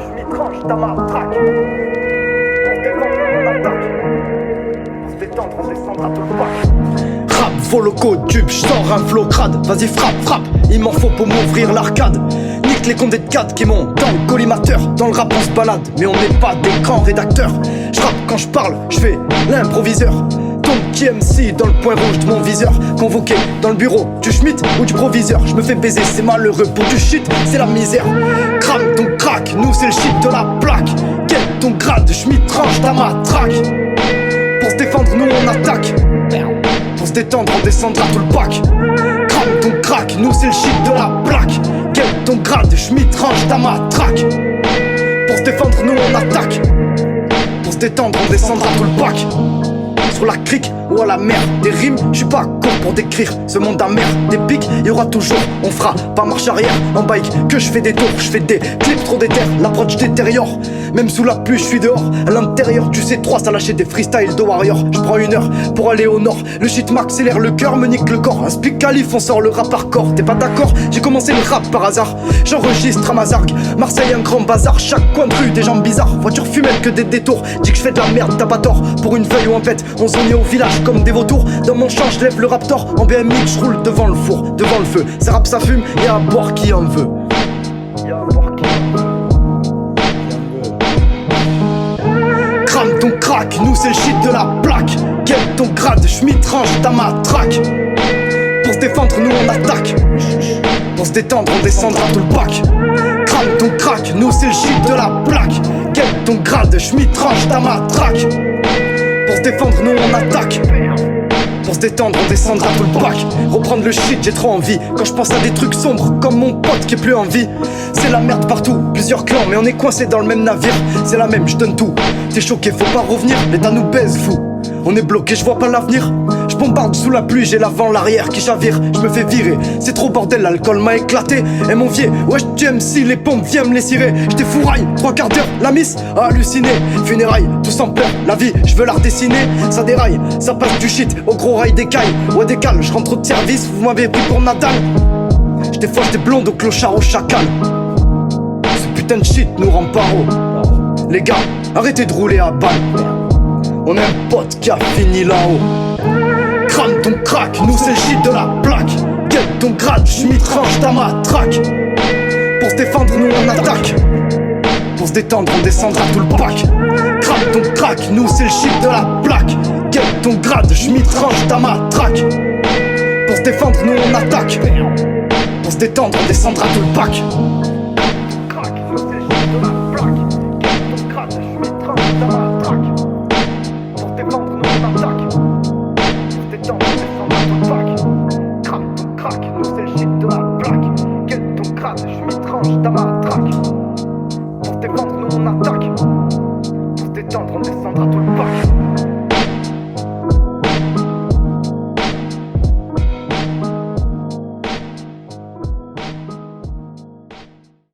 je m'étrange dans ma traque. On défend, on attaque. On se détendre, on descendra tout le pack. Rap, voloco, tube, j'sors un flow crade. Vas-y frappe, frappe, il m'en faut pour m'ouvrir l'arcade. Nique les condés de 4 qui m'ont dans le collimateur. Dans le rap on se balade, mais on n'est pas des grands rédacteurs. J'rappe quand je parle, j'fais l'improviseur. Ton petit MC dans le point rouge de mon viseur. Convoqué dans le bureau du schmitt ou du proviseur. Je me fais baiser, c'est malheureux pour du shit, c'est la misère. Crame ton crack, nous c'est le shit de la plaque. Quel ton grade, j'm'y tranche dans ma traque. Pour se défendre, nous on attaque. Pour se détendre, on descendra tout le pack. Crame ton crack, nous c'est le shit de la plaque. Quel ton grade, j'm'y tranche dans ma traque. Pour se défendre, nous on attaque. Pour se détendre, on descendra tout le pack. Sur la crique ou à la mer, des rimes, je suis pas con pour décrire ce monde amer. Des pics, y aura toujours, on fera pas marche arrière. En bike, que je fais des tours, je fais des clips trop déter. L'approche détériore, même sous la pluie, je suis dehors. À l'intérieur du C3, ça lâchait des freestyles de Warrior. Je prends 1 heure pour aller au nord. Le shit m'accélère le cœur, me nique le corps. Un speak calife, on sort le rap hardcore. T'es pas d'accord? J'ai commencé le rap par hasard. J'enregistre à Mazargues, Marseille, un grand bazar. Chaque coin de rue, des gens bizarres. Voiture fumette que des détours. Dis que je fais de la merde, t'as pas tort. Pour une feuille ou un pet, on s'en est au village comme des vautours. Dans mon champ, je lève le raptor. En BMX, je roule devant le four, devant le feu. Ça rappe, ça fume, et à boire qui en veut. Crame ton crack, nous c'est le shit de la plaque. Quel ton grade, j'm'y tranche dans ma traque. Pour se défendre, nous on attaque. Pour se détendre, on descendra tout le pack. Crame ton crack, nous c'est le shit de la plaque. Quel ton grade, j'm'y tranche dans ma traque. Pour se défendre, nous on attaque. Pour se détendre, on descendra tout le pack. Reprendre le shit, j'ai trop envie. Quand je pense à des trucs sombres, comme mon pote qui est plus en vie. C'est la merde partout, plusieurs clans, mais on est coincé dans le même navire. C'est la même, je donne tout. T'es choqué, faut pas revenir, l'état nous baise, fou. On est bloqué, je vois pas l'avenir. Je bombarde sous la pluie, j'ai l'avant, l'arrière qui chavire. Je me fais virer, c'est trop bordel, l'alcool m'a éclaté. Et mon vieux, wesh tu MC, les pompes viennent me les cirer. J't'ai fourraille, 3 quarts d'heure, la miss a halluciné. Funérailles, tous en pleurs, la vie, je veux la redessiner. Ça déraille, ça passe du shit au gros rail des cailles. Ouais décale, je rentre de service, vous m'avez pris pour Natal. J't'ai fois j'étais blonde au clochard au chacal. Ce putain de shit nous rend paro. Les gars, arrêtez de rouler à balle. On a un pote qui a fini là-haut. Crame ton crack, nous c'est le shit de la plaque. Quel ton grade, j'm'y tranche dans ma traque. Pour se défendre, nous on attaque. Pour se détendre, on descendra tout le pack. Crame ton crack, nous c'est le shit de la plaque. Quel ton grade, j'm'y tranche dans ma traque. Pour se défendre, nous on attaque. Pour se détendre, on descendra tout le pack. Crack, nous c'est le shit de la plaque. Quel ton grade, je m'étrange dans ma traque. Pour se défendre, nous on attaque. Pour se détendre, on descendra tout le pack. Crame ton crack, nous c'est le shit de la plaque. Quel ton grade, je m'étrange dans ma traque. Pour se défendre, nous on attaque. Pour se détendre, on descendra.